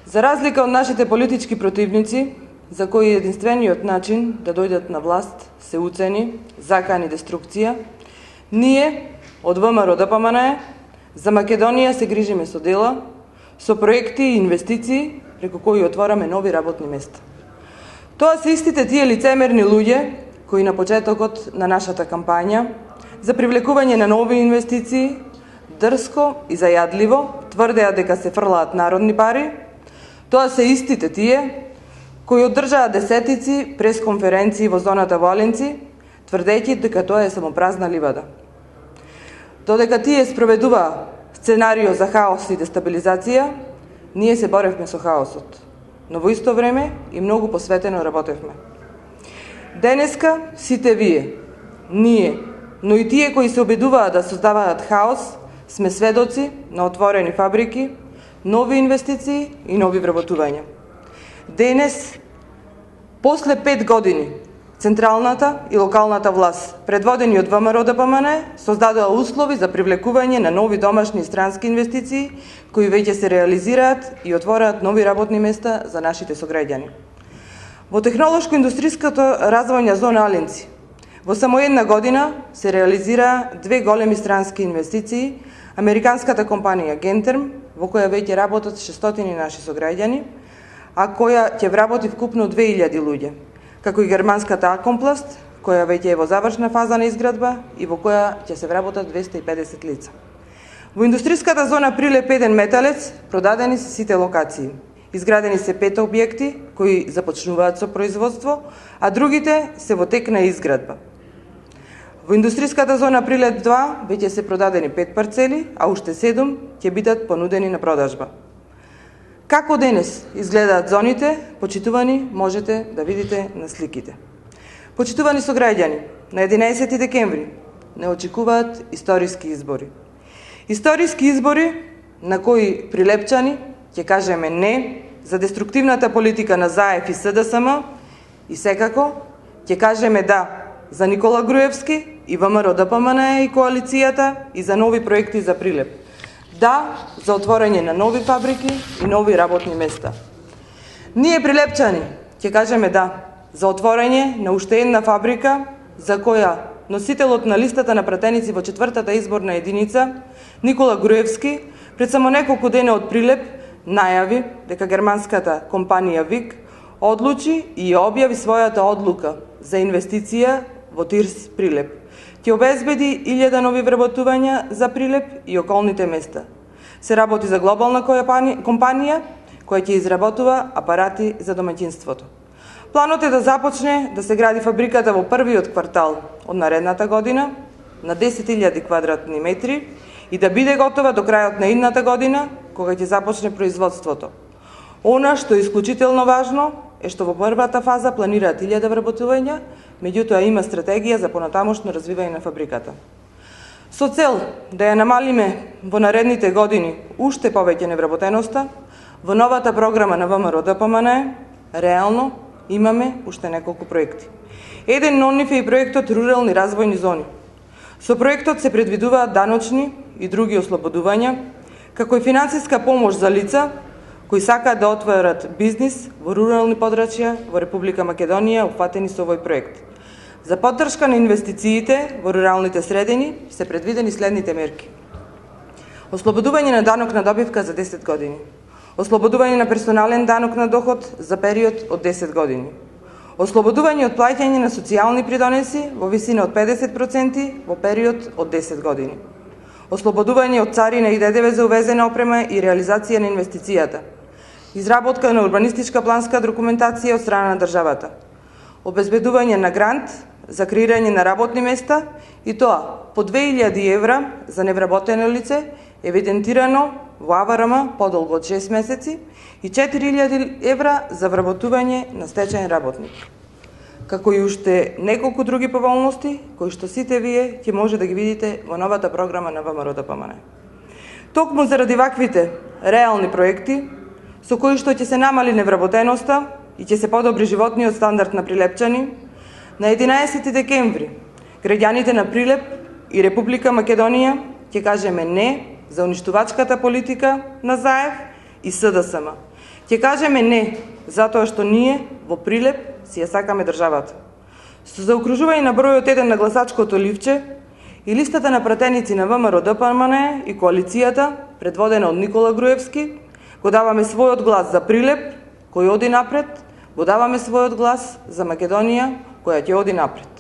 За разлика од нашите политички противници, за кои единствениот начин да дојдат на власт се уцени, закани деструкција, ние од ВМРО ДПМНЕ за Македонија се грижиме со дела, со проекти и инвестиции преку кои отвораме нови работни места. Тоа се истите тие лицемерни луѓе кои на почетокот на нашата кампања за привлекување на нови инвестиции дрско и зајадливо тврдеа дека се фрлаат народни пари. Тоа се истите тие кои одржаа десетици пресконференции во зоната во Аленци, тврдејќи дека тоа е само празна ливада. Додека тие спроведуваа сценарио за хаос и дестабилизација, ние се боревме со хаосот, но во исто време и многу посветено работевме. Денеска сите вие, ние, но и тие кои се обидуваат да создаваат хаос, сме сведоци на отворени фабрики, нови инвестиции и нови вработувања. Денес, после 5 години, централната и локалната власт, предводени од ВМРО ДПМНЕ, создадоа услови за привлекување на нови домашни и странски инвестиции, кои веќе се реализираат и отвораат нови работни места за нашите сограѓани. Во технолошко-индустријската развојна зона Аленци, во само една година се реализира 2 големи странски инвестиции, американската компанија Genterm, во која веќе работат 600 наши сограѓани, а која ќе вработи вкупно 2000 луѓе, како и германската Акомпласт, која веќе е во завршна фаза на изградба и во која ќе се вработат 250 лица. Во индустријската зона Прилеп 1 Металец продадени се сите локации. Изградени се 5 објекти кои започнуваат со производство, а другите се во тек на изградба. Во индустријската зона Прилеп 2 веќе се продадени 5 парцели, а уште 7 ќе бидат понудени на продажба. Како денес изгледаат зоните, почитувани, можете да видите на сликите. Почитувани сограѓани, на 11 декември не очекуваат историски избори. Историски избори на кои прилепчани ќе кажеме не за деструктивната политика на ЗАЕФ и СДСМ и секако ќе кажеме да за Никола Груевски и ВМРО ДПМНЕ и коалицијата и за нови проекти за Прилеп. Да за отворање на нови фабрики и нови работни места. Ние прилепчани ќе кажеме да за отворање на уште една фабрика за која носителот на листата на пратеници во 4-та изборна единица, Никола Груевски, пред само неколку дена од Прилеп, најави дека германската компанија ВИК одлучи и ја објави својата одлука за инвестиција во ТИРС Прилеп. Ќе обезбеди 1000 нови вработувања за Прилеп и околните места. Се работи за глобална компанија која ќе изработува апарати за домаќинството. Планот е да започне да се гради фабриката во првиот квартал од наредната година на 10.000 квадратни метри и да биде готова до крајот на идната година, кога ќе започне производството. Она што е исклучително важно е што во првата фаза планираат 1000 вработувања, меѓутоа има стратегија за понатамошно развивање на фабриката. Со цел да ја намалиме во наредните години уште повеќе невработеноста, во новата програма на ВМРО ДПМНЕ реално имаме уште неколку проекти. Еден од нив е и проектот Рурални развојни зони. Со проектот се предвидуваат даночни и други ослободувања, како и финансиска помош за лица кои сакаат да отворат бизнис во рурални подрачја во Република Македонија опфатени со овој проект. За поддршка на инвестициите во руралните средини се предвидени следните мерки. Ослободување на данок на добивка за 10 години. Ослободување на персонален данок на доход за период од 10 години. Ослободување од плаќање на социјални придонеси во висина од 50% во период од 10 години. Ослободување од царина и ДДВ за увезена опрема и реализација на инвестицијата. Изработка на урбанистичка планска документација од страна на државата. Обезбедување на грант за креирање на работни места и тоа по 2000 евра за невработено лице евидентирано во АВРМ подолго од 6 месеци и 4000 евра за вработување на стечаен работник. Како и уште неколку други поволности, кои што сите вие ќе може да ги видите во новата програма на ВМРО ДПМНЕ. Токму заради ваквите реални проекти, со кои што ќе се намали невработеноста и ќе се подобри животниот стандард на прилепчани, на 11 декември граѓаните на Прилеп и Република Македонија ќе кажеме не за уништувачката политика на ЗАЕФ и СДСМ. Ќе кажеме не, затоа што ние во Прилеп си ја сакаме државата. Со заокружување на бројот 1 на гласачкото ливче и листата на пратеници на ВМРО-ДПМНЕ и коалицијата, предводена од Никола Груевски, го даваме својот глас за Прилеп, кој оди напред, го даваме својот глас за Македонија, која ќе оди напред.